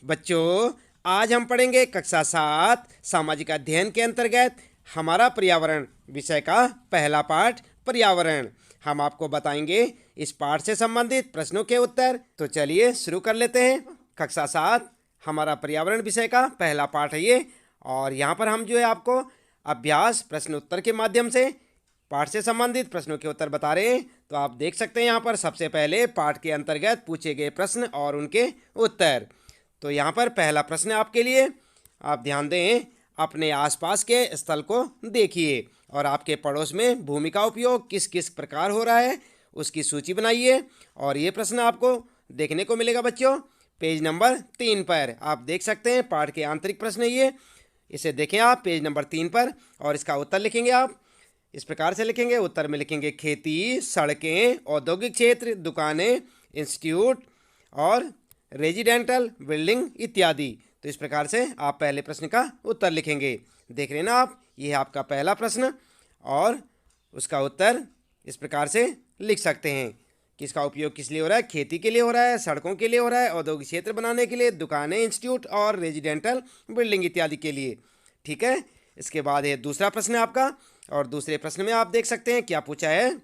बच्चों, आज हम पढ़ेंगे कक्षा 7 सामाजिक अध्ययन के अंतर्गत हमारा पर्यावरण विषय का पहला पाठ पर्यावरण। हम आपको बताएंगे इस पाठ से संबंधित प्रश्नों के उत्तर। तो चलिए शुरू कर लेते हैं। कक्षा 7 हमारा पर्यावरण विषय का पहला पाठ है ये, और यहाँ पर हम आपको अभ्यास प्रश्न उत्तर के माध्यम से पाठ से संबंधित प्रश्नों के उत्तर बता रहे हैं। तो आप देख सकते हैं यहाँ पर सबसे पहले पाठ के अंतर्गत पूछे गए प्रश्न और उनके उत्तर। तो यहाँ पर पहला प्रश्न आपके लिए, आप ध्यान दें, अपने आसपास के स्थल को देखिए और आपके पड़ोस में भूमि का उपयोग किस किस प्रकार हो रहा है उसकी सूची बनाइए। और ये प्रश्न आपको देखने को मिलेगा बच्चों पेज नंबर 3 पर। आप देख सकते हैं पाठ के आंतरिक प्रश्न ये, इसे देखें आप पेज नंबर 3 पर, और इसका उत्तर लिखेंगे आप इस प्रकार से लिखेंगे। उत्तर में लिखेंगे खेती, सड़कें, औद्योगिक क्षेत्र, दुकानें, इंस्टीट्यूट और रेजिडेंटल बिल्डिंग इत्यादि। तो इस प्रकार से आप पहले प्रश्न का उत्तर लिखेंगे। देख रहे हैं ना आप, ये है आपका पहला प्रश्न, और उसका उत्तर इस प्रकार से लिख सकते हैं कि इसका उपयोग किस लिए हो रहा है। खेती के लिए हो रहा है, सड़कों के लिए हो रहा है, औद्योगिक क्षेत्र बनाने के लिए, दुकानें, इंस्टीट्यूट और रेजिडेंटल बिल्डिंग इत्यादि के लिए। ठीक है, इसके बाद ये दूसरा प्रश्न है आपका, और दूसरे प्रश्न में आप देख सकते हैं क्या पूछा है।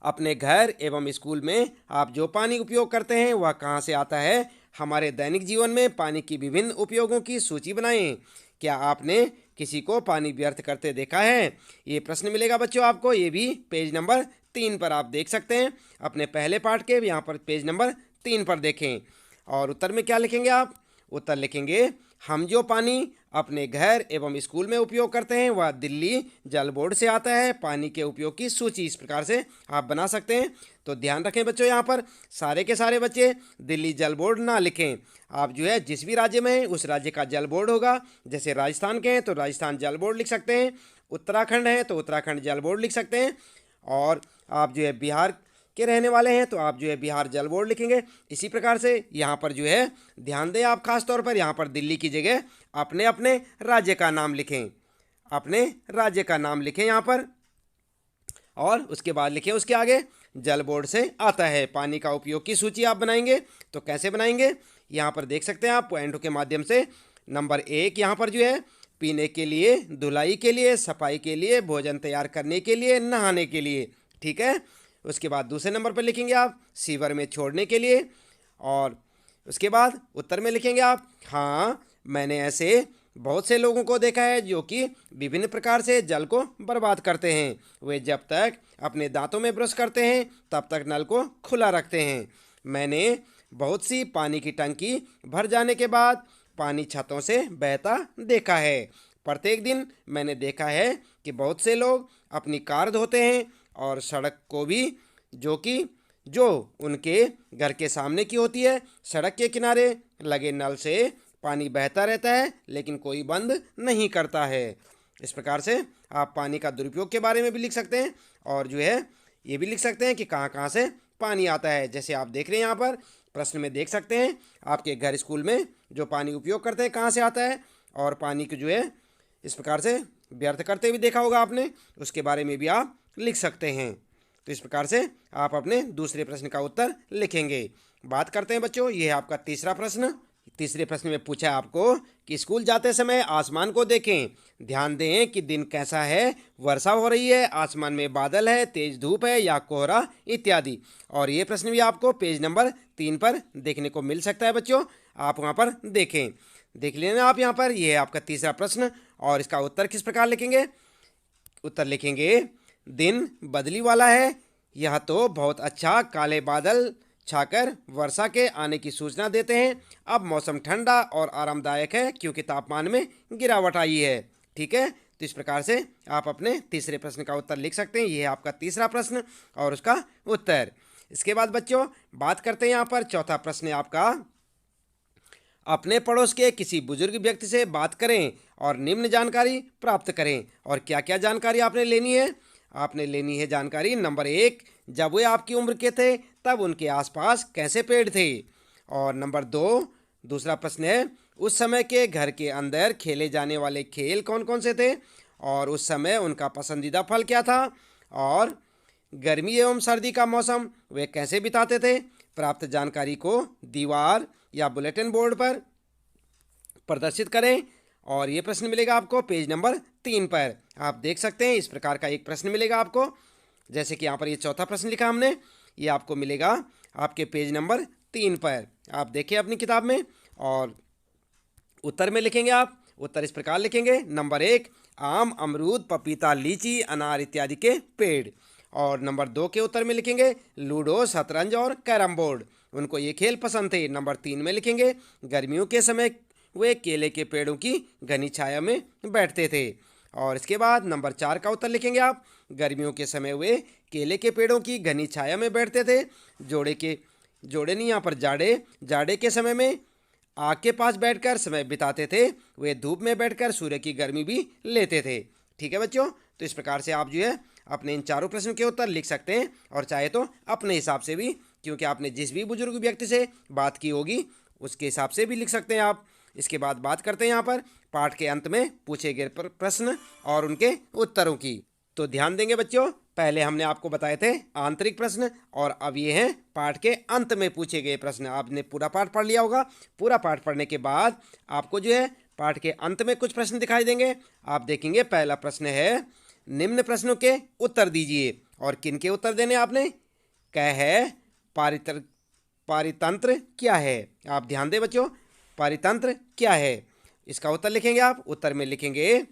अपने घर एवं स्कूल में आप जो पानी उपयोग करते हैं वह कहाँ से आता है। हमारे दैनिक जीवन में पानी की विभिन्न उपयोगों की सूची बनाएं। क्या आपने किसी को पानी व्यर्थ करते देखा है। ये प्रश्न मिलेगा बच्चों आपको, ये भी पेज नंबर 3 पर आप देख सकते हैं। अपने पहले पाठ के यहाँ पर पेज नंबर 3 पर देखें। और उत्तर में क्या लिखेंगे आप। उत्तर लिखेंगे, हम जो पानी अपने घर एवं स्कूल में उपयोग करते हैं वह दिल्ली जल बोर्ड से आता है। पानी के उपयोग की सूची इस प्रकार से आप बना सकते हैं। तो ध्यान रखें बच्चों, यहाँ पर सारे के सारे बच्चे दिल्ली जल बोर्ड ना लिखें। आप जिस भी राज्य में हैं उस राज्य का जल बोर्ड होगा। जैसे राजस्थान के हैं तो राजस्थान जल बोर्ड लिख सकते हैं, उत्तराखंड है तो उत्तराखंड जल बोर्ड लिख सकते हैं, और आप बिहार के रहने वाले हैं तो आप बिहार जल बोर्ड लिखेंगे। इसी प्रकार से यहाँ पर ध्यान दें आप, खास तौर पर यहाँ पर दिल्ली की जगह अपने अपने राज्य का नाम लिखें, अपने राज्य का नाम लिखें यहाँ पर, और उसके बाद लिखें उसके आगे जल बोर्ड से आता है। पानी का उपयोग की सूची आप बनाएंगे तो कैसे बनाएंगे, यहाँ पर देख सकते हैं आप पॉइंटों के माध्यम से। नंबर 1 यहाँ पर पीने के लिए, धुलाई के लिए, सफाई के लिए, भोजन तैयार करने के लिए, नहाने के लिए। ठीक है, उसके बाद दूसरे नंबर पर लिखेंगे आप सीवर में छोड़ने के लिए, और उसके बाद उत्तर में लिखेंगे आप, हाँ मैंने ऐसे बहुत से लोगों को देखा है जो कि विभिन्न प्रकार से जल को बर्बाद करते हैं। वे जब तक अपने दांतों में ब्रश करते हैं तब तक नल को खुला रखते हैं। मैंने बहुत सी पानी की टंकी भर जाने के बाद पानी छतों से बहता देखा है। प्रत्येक दिन मैंने देखा है कि बहुत से लोग अपनी कार धोते हैं और सड़क को भी जो उनके घर के सामने की होती है, सड़क के किनारे लगे नल से पानी बहता रहता है लेकिन कोई बंद नहीं करता है। इस प्रकार से आप पानी का दुरुपयोग के बारे में भी लिख सकते हैं, और ये भी लिख सकते हैं कि कहाँ कहाँ से पानी आता है। जैसे आप देख रहे हैं यहाँ पर प्रश्न में देख सकते हैं आपके घर स्कूल में जो पानी उपयोग करते हैं कहाँ से आता है, और पानी को इस प्रकार से व्यर्थ करते हुए देखा होगा आपने, उसके बारे में भी आप लिख सकते हैं। तो इस प्रकार से आप अपने दूसरे प्रश्न का उत्तर लिखेंगे। बात करते हैं बच्चों, ये है आपका तीसरा प्रश्न। तीसरे प्रश्न में पूछा है आपको कि स्कूल जाते समय आसमान को देखें। ध्यान दें कि दिन कैसा है, वर्षा हो रही है, आसमान में बादल है, तेज धूप है या कोहरा इत्यादि। और ये प्रश्न भी आपको पेज नंबर 3 पर देखने को मिल सकता है बच्चों, आप वहाँ पर देख लेना आप यहाँ पर। यह है आपका तीसरा प्रश्न, और इसका उत्तर किस प्रकार लिखेंगे। उत्तर लिखेंगे, दिन बदली वाला है, यह तो बहुत अच्छा, काले बादल छाकर वर्षा के आने की सूचना देते हैं। अब मौसम ठंडा और आरामदायक है क्योंकि तापमान में गिरावट आई है। ठीक है, तो इस प्रकार से आप अपने तीसरे प्रश्न का उत्तर लिख सकते हैं। यह है आपका तीसरा प्रश्न और उसका उत्तर। इसके बाद बच्चों बात करते हैं यहाँ पर चौथा प्रश्न है आपका, अपने पड़ोस के किसी बुजुर्ग व्यक्ति से बात करें और निम्न जानकारी प्राप्त करें। और क्या क्या जानकारी आपने लेनी है। आपने लेनी है जानकारी, नंबर 1, जब वे आपकी उम्र के थे तब उनके आसपास कैसे पेड़ थे। और नंबर 2, दूसरा प्रश्न है, उस समय के घर के अंदर खेले जाने वाले खेल कौन कौन से थे, और उस समय उनका पसंदीदा फल क्या था, और गर्मी एवं सर्दी का मौसम वे कैसे बिताते थे। प्राप्त जानकारी को दीवार या बुलेटिन बोर्ड पर प्रदर्शित करें। और ये प्रश्न मिलेगा आपको पेज नंबर 3 पर। आप देख सकते हैं इस प्रकार का एक प्रश्न मिलेगा आपको, जैसे कि यहाँ पर ये चौथा प्रश्न लिखा हमने, ये आपको मिलेगा आपके पेज नंबर 3 पर। आप देखिए अपनी किताब में, और उत्तर में लिखेंगे आप। उत्तर इस प्रकार लिखेंगे, नंबर 1 आम, अमरूद, पपीता, लीची, अनार इत्यादि के पेड़। और नंबर 2 के उत्तर में लिखेंगे लूडो, शतरंज और कैरम बोर्ड, उनको ये खेल पसंद थे। नंबर 3 में लिखेंगे गर्मियों के समय वे केले के पेड़ों की घनी छाया में बैठते थे। और इसके बाद नंबर 4 का उत्तर लिखेंगे आप, गर्मियों के समय वे केले के पेड़ों की घनी छाया में बैठते थे। जोड़े नहीं, यहाँ पर जाड़े के समय में आग के पास बैठकर समय बिताते थे। वे धूप में बैठकर सूर्य की गर्मी भी लेते थे। ठीक है बच्चों, तो इस प्रकार से आप जो है अपने इन चारों प्रश्नों के उत्तर लिख सकते हैं, और चाहे तो अपने हिसाब से भी, क्योंकि आपने जिस भी बुजुर्ग व्यक्ति से बात की होगी उसके हिसाब से भी लिख सकते हैं आप। इसके बाद बात करते हैं यहाँ पर पाठ के अंत में पूछे गए प्रश्न और उनके उत्तरों की। तो ध्यान देंगे बच्चों, पहले हमने आपको बताए थे आंतरिक प्रश्न, और अब ये हैं पाठ के अंत में पूछे गए प्रश्न। आपने पूरा पाठ पढ़ लिया होगा। पूरा पाठ पढ़ने के बाद आपको जो है पाठ के अंत में कुछ प्रश्न दिखाई देंगे। आप देखेंगे पहला प्रश्न है, निम्न प्रश्नों के उत्तर दीजिए। और किन के उत्तर देने आपने? कह है पारितंत्र क्या है? आप ध्यान दें बच्चों, पारितंत्र क्या है, इसका उत्तर लिखेंगे आप। उत्तर में लिखेंगे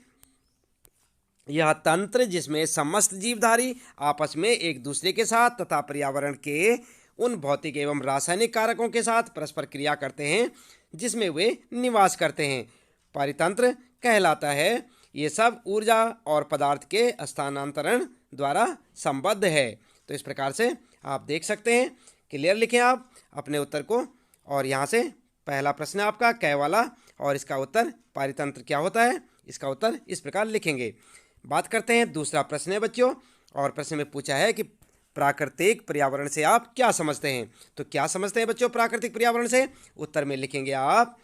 यह तंत्र जिसमें समस्त जीवधारी आपस में एक दूसरे के साथ तथा पर्यावरण के उन भौतिक एवं रासायनिक कारकों के साथ परस्पर क्रिया करते हैं जिसमें वे निवास करते हैं, पारितंत्र कहलाता है। ये सब ऊर्जा और पदार्थ के स्थानांतरण द्वारा संबद्ध है। तो इस प्रकार से आप देख सकते हैं। क्लियर लिखें आप अपने उत्तर को। और यहाँ से पहला प्रश्न आपका कै वाला, और इसका उत्तर पारितंत्र क्या होता है, इसका उत्तर इस प्रकार लिखेंगे। बात करते हैं दूसरा प्रश्न है बच्चों, और प्रश्न में पूछा है कि प्राकृतिक पर्यावरण से आप क्या समझते हैं। तो क्या समझते हैं बच्चों प्राकृतिक पर्यावरण से? उत्तर में लिखेंगे आप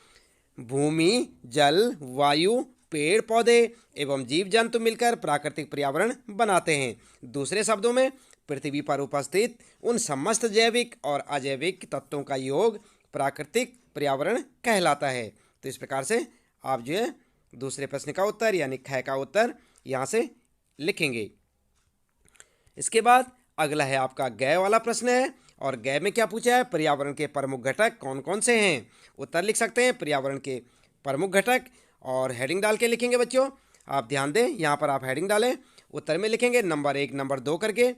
भूमि, जल, वायु, पेड़ पौधे एवं जीव जंतु मिलकर प्राकृतिक पर्यावरण बनाते हैं। दूसरे शब्दों में पृथ्वी पर उपस्थित उन समस्त जैविक और अजैविक तत्वों का योग प्राकृतिक पर्यावरण कहलाता है। तो इस प्रकार से आप जो है दूसरे प्रश्न का उत्तर यानी ख का उत्तर यहाँ से लिखेंगे। इसके बाद अगला है आपका गय वाला प्रश्न है, और गय में क्या पूछा है? पर्यावरण के प्रमुख घटक कौन कौन से हैं? उत्तर लिख सकते हैं पर्यावरण के प्रमुख घटक, और हेडिंग डाल के लिखेंगे बच्चों। आप ध्यान दें, यहाँ पर आप हेडिंग डालें। उत्तर में लिखेंगे नंबर 1, नंबर 2 करके।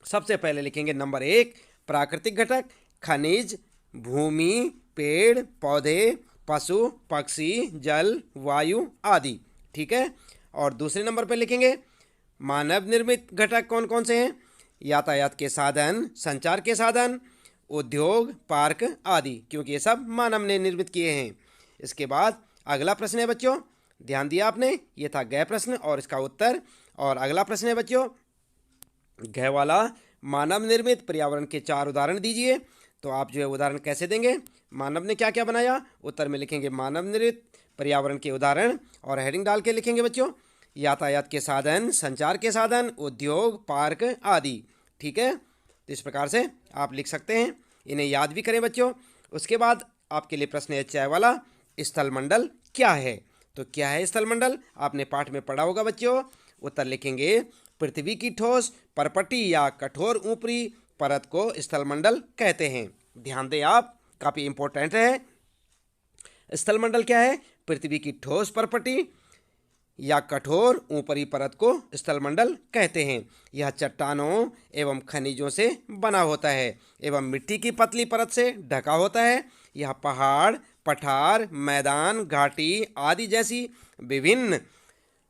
सबसे पहले लिखेंगे नंबर 1 प्राकृतिक घटक खनिज, भूमि, पेड़ पौधे, पशु पक्षी, जल, वायु आदि। ठीक है। और दूसरे नंबर पर लिखेंगे मानव निर्मित घटक कौन कौन से हैं? यातायात के साधन, संचार के साधन, उद्योग, पार्क आदि, क्योंकि ये सब मानव ने निर्मित किए हैं। इसके बाद अगला प्रश्न है बच्चों, ध्यान दिया आपने, ये था गय प्रश्न और इसका उत्तर। और अगला प्रश्न है बच्चों गय वाला, मानव निर्मित पर्यावरण के 4 उदाहरण दीजिए। तो आप जो है उदाहरण कैसे देंगे? मानव ने क्या क्या बनाया? उत्तर में लिखेंगे मानव निर्मित पर्यावरण के उदाहरण, और हेडिंग डाल के लिखेंगे बच्चों यातायात के साधन, संचार के साधन, उद्योग, पार्क आदि। ठीक है। तो इस प्रकार से आप लिख सकते हैं, इन्हें याद भी करें बच्चों। उसके बाद आपके लिए प्रश्न है चाय वाला, स्थलमंडल क्या है? तो क्या है स्थलमंडल? आपने पाठ में पढ़ा होगा बच्चों। उत्तर लिखेंगे पृथ्वी की ठोस परपटी या कठोर ऊपरी परत को स्थलमंडल कहते हैं। ध्यान दें आप, काफ़ी इंपॉर्टेंट है। स्थलमंडल क्या है? पृथ्वी की ठोस परपटी या कठोर ऊपरी परत को स्थलमंडल कहते हैं। यह चट्टानों एवं खनिजों से बना होता है एवं मिट्टी की पतली परत से ढका होता है। यह पहाड़, पठार, मैदान, घाटी आदि जैसी विभिन्न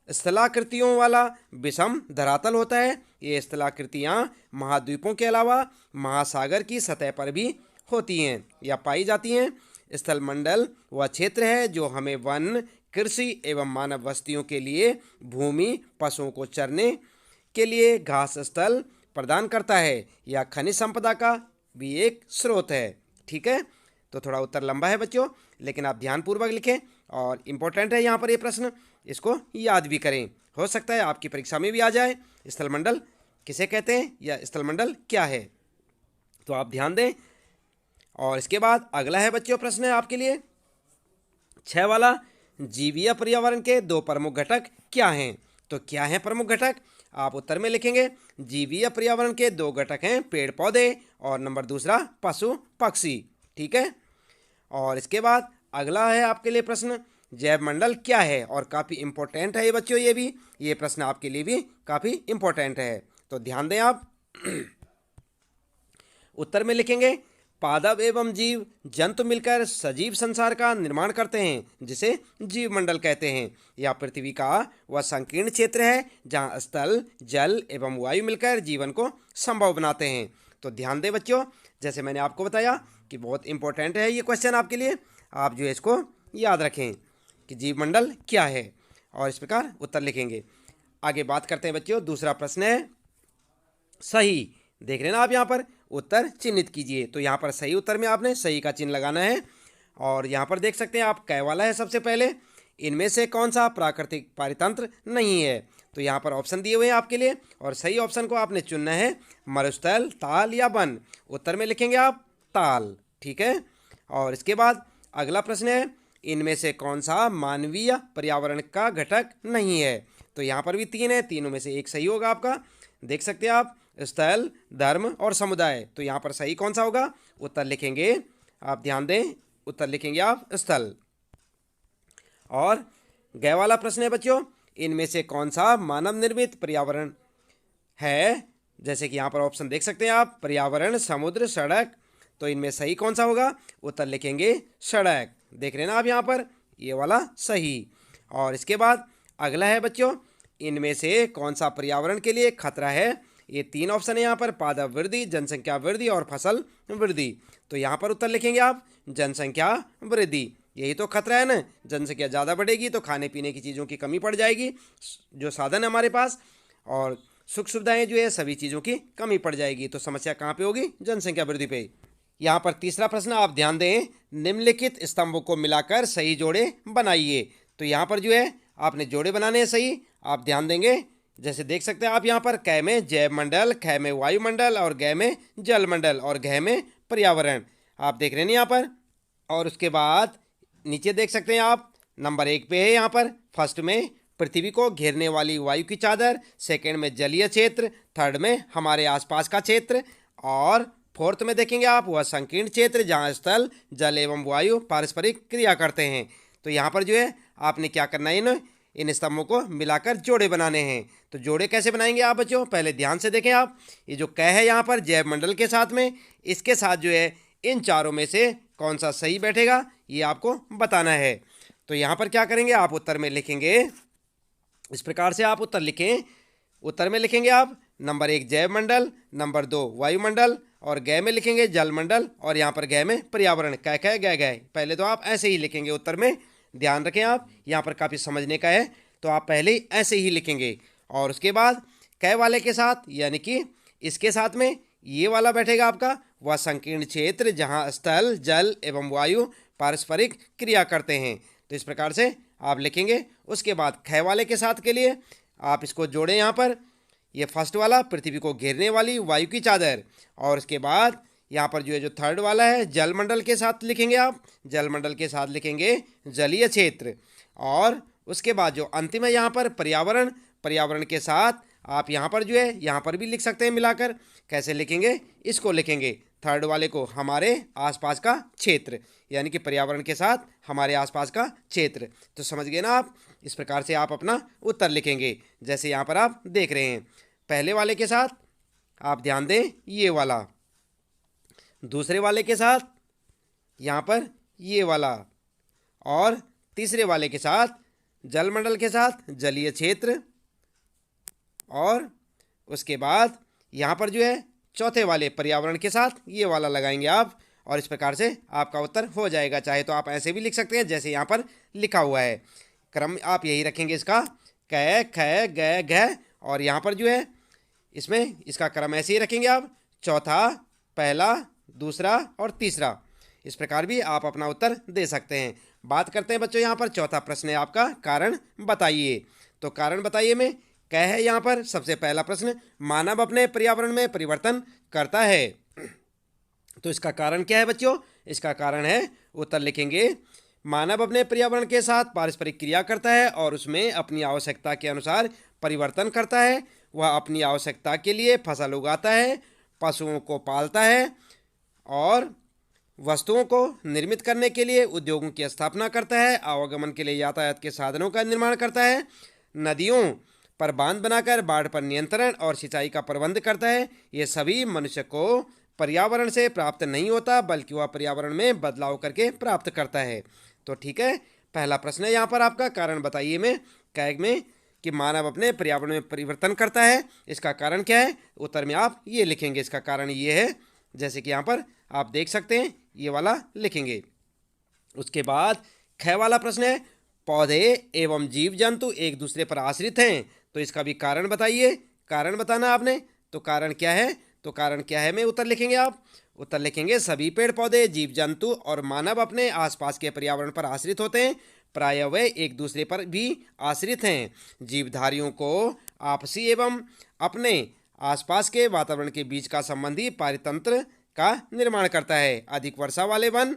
स्थलाकृतियों वाला विषम धरातल होता है। ये स्थलाकृतियाँ महाद्वीपों के अलावा महासागर की सतह पर भी होती हैं या पाई जाती हैं। स्थलमंडल वह क्षेत्र है जो हमें वन, कृषि एवं मानव बस्तियों के लिए भूमि, पशुओं को चरने के लिए घास स्थल प्रदान करता है। यह खनिज संपदा का भी एक स्रोत है। ठीक है। तो थोड़ा उत्तर लंबा है बच्चों, लेकिन आप ध्यानपूर्वक लिखें और इम्पोर्टेंट है यहाँ पर ये प्रश्न, इसको याद भी करें। हो सकता है आपकी परीक्षा में भी आ जाए स्थलमंडल किसे कहते हैं या स्थलमंडल क्या है। तो आप ध्यान दें। और इसके बाद अगला है बच्चों प्रश्न है आपके लिए 6 वाला, जीवीय पर्यावरण के 2 प्रमुख घटक क्या हैं? तो क्या हैं प्रमुख घटक? आप उत्तर में लिखेंगे जीवीय पर्यावरण के 2 घटक हैं पेड़ पौधे और नंबर दूसरा पशु पक्षी। ठीक है। और इसके बाद अगला है आपके लिए प्रश्न जैव मंडल क्या है? और काफ़ी इंपॉर्टेंट है ये बच्चों, ये प्रश्न आपके लिए भी काफ़ी इंपॉर्टेंट है, तो ध्यान दें आप। उत्तर में लिखेंगे पादप एवं जीव जंतु मिलकर सजीव संसार का निर्माण करते हैं जिसे जीव मंडल कहते हैं। यह पृथ्वी का वह संकीर्ण क्षेत्र है जहां स्थल जल एवं वायु मिलकर जीवन को संभव बनाते हैं। तो ध्यान दें बच्चों, जैसे मैंने आपको बताया कि बहुत इंपॉर्टेंट है ये क्वेश्चन आपके लिए, आप जो है इसको याद रखें कि जीव मंडल क्या है और इस प्रकार उत्तर लिखेंगे। आगे बात करते हैं बच्चों, दूसरा प्रश्न है सही। देख रहे हैं ना आप यहाँ पर, उत्तर चिन्हित कीजिए। तो यहाँ पर सही उत्तर में आपने सही का चिन्ह लगाना है। और यहाँ पर देख सकते हैं आप कै वाला है सबसे पहले, इनमें से कौन सा प्राकृतिक पारितंत्र नहीं है? तो यहाँ पर ऑप्शन दिए हुए हैं आपके लिए और सही ऑप्शन को आपने चुनना है मरुस्थल, ताल या वन। उत्तर में लिखेंगे आप ताल। ठीक है। और इसके बाद अगला प्रश्न है इनमें से कौन सा मानवीय पर्यावरण का घटक नहीं है? तो यहाँ पर भी 3 है, तीनों में से एक सही होगा आपका। देख सकते हैं आप स्थल, धर्म और समुदाय। तो यहाँ पर सही कौन सा होगा? उत्तर लिखेंगे आप, ध्यान दें, उत्तर लिखेंगे आप स्थल। और गै वाला प्रश्न है बच्चों इनमें से कौन सा मानव निर्मित पर्यावरण है? जैसे कि यहाँ पर ऑप्शन देख सकते हैं आप, पर्यावरण, समुद्र, सड़क। तो इनमें सही कौन सा होगा? उत्तर लिखेंगे सड़क। देख रहे हैं ना आप यहाँ पर, ये वाला सही। और इसके बाद अगला है बच्चों इनमें से कौन सा पर्यावरण के लिए खतरा है? ये 3 ऑप्शन है यहाँ पर, पादप वृद्धि, जनसंख्या वृद्धि और फसल वृद्धि। तो यहाँ पर उत्तर लिखेंगे आप जनसंख्या वृद्धि। यही तो खतरा है ना, जनसंख्या ज़्यादा बढ़ेगी तो खाने पीने की चीज़ों की कमी पड़ जाएगी, जो साधन है हमारे पास और सुख सुविधाएं जो है सभी चीज़ों की कमी पड़ जाएगी। तो समस्या कहाँ पे होगी? जनसंख्या वृद्धि पे। यहाँ पर तीसरा प्रश्न आप ध्यान दें, निम्नलिखित स्तंभों को मिलाकर सही जोड़े बनाइए। तो यहाँ पर जो है आपने जोड़े बनाने हैं सही, आप ध्यान देंगे। जैसे देख सकते हैं आप यहाँ पर कै में जैव मंडल, ख में वायुमंडल और गै में जल मंडल और घ में पर्यावरण, आप देख रहे हैं यहाँ पर। और उसके बाद नीचे देख सकते हैं आप नंबर 1 पे है यहाँ पर फर्स्ट में पृथ्वी को घेरने वाली वायु की चादर, सेकेंड में जलीय क्षेत्र, थर्ड में हमारे आसपास का क्षेत्र और फोर्थ में देखेंगे आप वह संकीर्ण क्षेत्र जहाँ स्थल जल एवं वायु पारस्परिक क्रिया करते हैं। तो यहाँ पर जो है आपने क्या करना है, इन स्तंभों को मिलाकर जोड़े बनाने हैं। तो जोड़े कैसे बनाएंगे आप बच्चों? पहले ध्यान से देखें आप, ये जो कै है यहाँ पर जैव मंडल के साथ में, इसके साथ जो है इन चारों में से कौन सा सही बैठेगा ये आपको बताना है। तो यहाँ पर क्या करेंगे आप उत्तर में लिखेंगे इस प्रकार से, आप उत्तर लिखें। उत्तर में लिखेंगे आप नंबर 1 जैव मंडल, नंबर 2 वायुमंडल और गै में लिखेंगे जल मंडल और यहाँ पर गै में पर्यावरण। कै कै गै गै, पहले तो आप ऐसे ही लिखेंगे उत्तर में, ध्यान रखें आप, यहाँ पर काफ़ी समझने का है तो आप पहले ही ऐसे ही लिखेंगे। और उसके बाद कै वाले के साथ यानी कि इसके साथ में ये वाला बैठेगा आपका वह संकीर्ण क्षेत्र जहाँ स्थल जल एवं वायु पारस्परिक क्रिया करते हैं। तो इस प्रकार से आप लिखेंगे। उसके बाद ख वाले के साथ के लिए आप इसको जोड़ें यहाँ पर, ये फर्स्ट वाला पृथ्वी को घेरने वाली वायु की चादर और उसके बाद यहाँ पर जो है जो थर्ड वाला है जल मंडल के साथ लिखेंगे आप, जल मंडल के साथ लिखेंगे जलीय क्षेत्र और उसके बाद जो अंतिम है यहाँ पर पर्यावरण, पर्यावरण के साथ आप यहाँ पर जो है यहाँ पर भी लिख सकते हैं मिलाकर। कैसे लिखेंगे? इसको लिखेंगे थर्ड वाले को हमारे आसपास का क्षेत्र, यानी कि पर्यावरण के साथ हमारे आसपास का क्षेत्र। तो समझ गए ना आप? इस प्रकार से आप अपना उत्तर लिखेंगे जैसे यहाँ पर आप देख रहे हैं। पहले वाले के साथ आप ध्यान दें ये वाला, दूसरे वाले के साथ यहाँ पर ये वाला और तीसरे वाले के साथ जल मंडल के साथ जलीय क्षेत्र और उसके बाद यहाँ पर जो है चौथे वाले पर्यावरण के साथ ये वाला लगाएंगे आप और इस प्रकार से आपका उत्तर हो जाएगा। चाहे तो आप ऐसे भी लिख सकते हैं जैसे यहाँ पर लिखा हुआ है, क्रम आप यही रखेंगे इसका कै ख ग घ और यहाँ पर जो है इसमें इसका क्रम ऐसे ही रखेंगे आप, चौथा, पहला, दूसरा और तीसरा। इस प्रकार भी आप अपना उत्तर दे सकते हैं। बात करते हैं बच्चों यहाँ पर चौथा प्रश्न है आपका कारण बताइए। तो कारण बताइए में क्या है यहाँ पर सबसे पहला प्रश्न, मानव अपने पर्यावरण में परिवर्तन करता है। तो तो इसका कारण क्या है बच्चों? इसका कारण है, उत्तर लिखेंगे, मानव अपने पर्यावरण के साथ पारस्परिक क्रिया करता है और उसमें अपनी आवश्यकता के अनुसार परिवर्तन करता है। वह अपनी आवश्यकता के लिए फसल उगाता है, पशुओं को पालता है और वस्तुओं को निर्मित करने के लिए उद्योगों की स्थापना करता है, आवागमन के लिए यातायात के साधनों का निर्माण करता है, नदियों पर बांध बनाकर बाढ़ पर नियंत्रण और सिंचाई का प्रबंध करता है। ये सभी मनुष्य को पर्यावरण से प्राप्त नहीं होता, बल्कि वह पर्यावरण में बदलाव करके प्राप्त करता है। तो ठीक है, पहला प्रश्न है यहाँ पर आपका, कारण बताइए में कैग में कि मानव अपने पर्यावरण में परिवर्तन करता है, इसका कारण क्या है? उत्तर में आप ये लिखेंगे, इसका कारण ये है, जैसे कि यहाँ पर आप देख सकते हैं, ये वाला लिखेंगे। उसके बाद ख वाला प्रश्न है, पौधे एवं जीव जंतु एक दूसरे पर आश्रित हैं, तो इसका भी कारण बताइए। कारण बताना आपने, तो कारण क्या है? तो कारण क्या है में उत्तर लिखेंगे आप। उत्तर लिखेंगे, सभी पेड़ पौधे, जीव जंतु और मानव अपने आसपास के पर्यावरण पर आश्रित होते हैं, प्रायः वे एक दूसरे पर भी आश्रित हैं। जीवधारियों को आपसी एवं अपने आसपास के वातावरण के बीच का संबंधी पारितंत्र का निर्माण करता है। अधिक वर्षा वाले वन,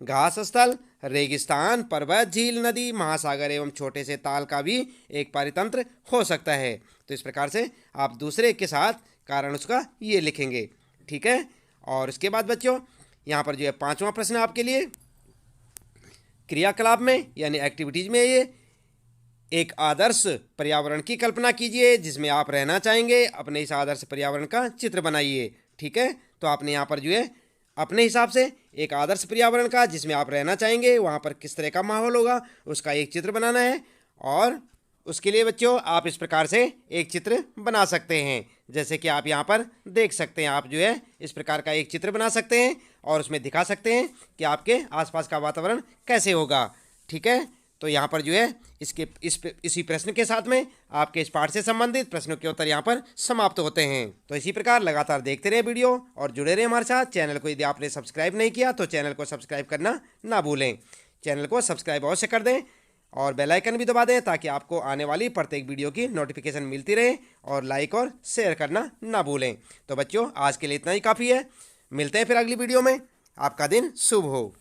घास स्थल, रेगिस्तान, पर्वत, झील, नदी, महासागर एवं छोटे से ताल का भी एक पारितंत्र हो सकता है। तो इस प्रकार से आप दूसरे के साथ कारण उसका ये लिखेंगे, ठीक है। और इसके बाद बच्चों यहाँ पर जो है पांचवा प्रश्न आपके लिए, क्रियाकलाप में यानी एक्टिविटीज में, ये एक आदर्श पर्यावरण की कल्पना कीजिए जिसमें आप रहना चाहेंगे। अपने इस आदर्श पर्यावरण का चित्र बनाइए, ठीक है। तो आपने यहाँ पर जो है अपने हिसाब से एक आदर्श पर्यावरण का जिसमें आप रहना चाहेंगे, वहाँ पर किस तरह का माहौल होगा उसका एक चित्र बनाना है। और उसके लिए बच्चों आप इस प्रकार से एक चित्र बना सकते हैं, जैसे कि आप यहाँ पर देख सकते हैं। आप जो है इस प्रकार का एक चित्र बना सकते हैं और उसमें दिखा सकते हैं कि आपके आसपास का वातावरण कैसे होगा, ठीक है। तो यहाँ पर जो है इसी प्रश्न के साथ में आपके इस पाठ से संबंधित प्रश्नों के उत्तर यहाँ पर समाप्त होते हैं। तो इसी प्रकार लगातार देखते रहे वीडियो और जुड़े रहे हमारे साथ। चैनल को यदि आपने सब्सक्राइब नहीं किया तो चैनल को सब्सक्राइब करना ना भूलें। चैनल को सब्सक्राइब अवश्य कर दें और बेल आइकन भी दबा दें ताकि आपको आने वाली प्रत्येक वीडियो की नोटिफिकेशन मिलती रहे, और लाइक और शेयर करना ना भूलें। तो बच्चों आज के लिए इतना ही काफ़ी है, मिलते हैं फिर अगली वीडियो में। आपका दिन शुभ हो।